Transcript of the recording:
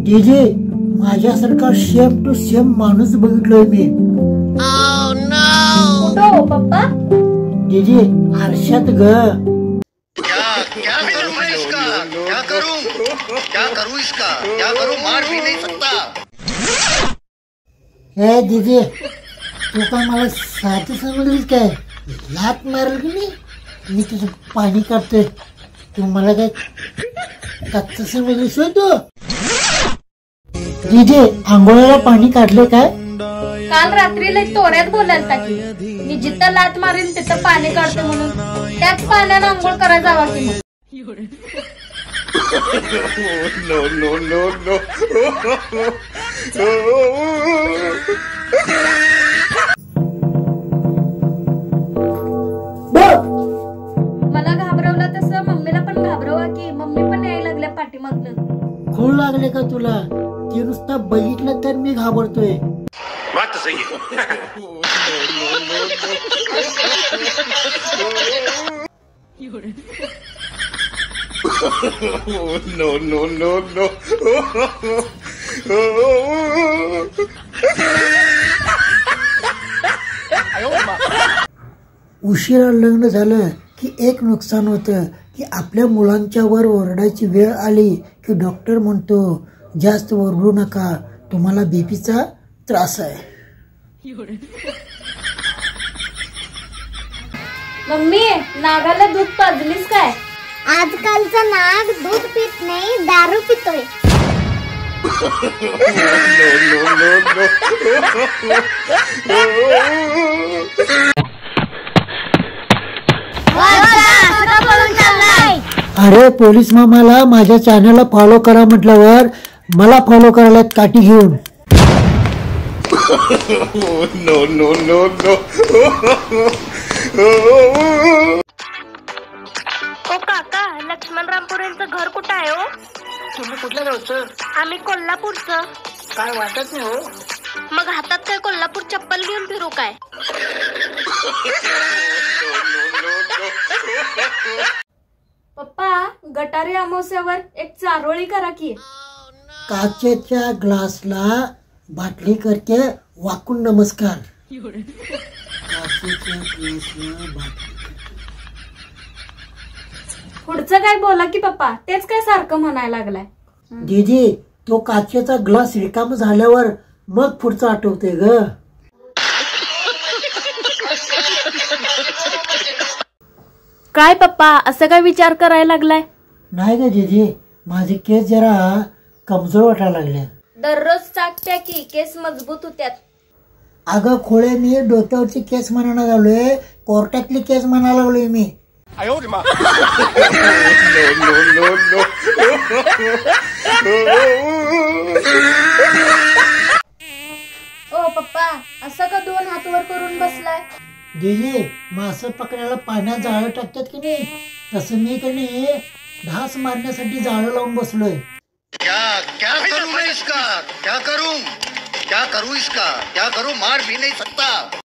DJ माझ्यासारखा same to same माणूस बघितलोय मी। कुठं पप्पा? डीजे आरशात ग। क्या करूं मैं इसका? क्या करूं इसका? क्या करूं? मार भी नहीं सकता। हे डीजे तू काय मला साथी समजलीस काय? लात मारल की नाही मी तुझं पाणी काढतोय, तू मला काय कच्च समजलीस होय तू? डीजे आंघोळ्याला पाणी काढले काय? काल रात्री लई तोऱ्यात बोलालता की मी जिथं लात मारेन तिथं पाणी काढते म्हणून, त्याच पाण्यानं आंघोळ करायला जावा की मग। मला घाबरवलं तसं मम्मीला पण घाबरवा की, मम्मी पण यायला लागल्या पाठीमागनं। खूळ लागले का तुला? ते नुसतं बघितलं तर मी घाबरतोय। बात तो सही है। उशिरा लग्न झालं की एक नुकसान होतं की आपल्या मुलांच्या वर ओरडायची वेळ आली की डॉक्टर म्हणतो जास्त ओरडू नका, तुम्हाला बीपीचा त्रास आहे। मम्मी नागाला दूध पाजलीस काय? आजकालचा नाग दूध पित नाही, दारू पितोय। अरे पोलीस मामाला माझ्या चॅनलला फॉलो करा म्हटल्यावर मला फॉलो करायला काठी घेऊन। ओ काका, लक्ष्मण रामपुरेंचं घर कुठं आहे हो? तुम्ही कुठल्या गावचं? आम्ही कोल्हापूरचं। काय वाटत नाही हो। मग हातात काय कोल्हापूर चप्पल घेऊन फिरू काय? पप्पा गटारी अमावस्यावर एक चारोळी करा की। काचेच्या ग्लासला बाटली करके वाकून नमस्कार। काचेच्या ग्लासला बाटली। पुढचं काय बोला की पप्पा, तेच काय सारखं म्हणायला लागलाय। दीदी तो काचेचा ग्लास रिकाम झाल्यावर मग पुढचं आठवते ग। काय पप्पा असं काय विचार करायला लागलाय? नाही ग दीदी, माझे केस जरा कमजोर वाटायला लागले। दररोज चाटत्या की केस मजबूत होत्यात। अगं खोळे, मी डोक्यावरची केस म्हणायला लागलोय, कोर्टातली केस म्हणायला लागलोय मी। ओ पप्पा असं का दोन हात वर करून बसलाय? दीदी मासे पकडायला पाण्यात जाळं टाकतात की नाही, तसं मी की नाही ढास मारण्यासाठी जाळं लावून बसलोय। क्या करूं मैं इसका? क्या करूं इसका? क्या करूं? मार भी नहीं सकता।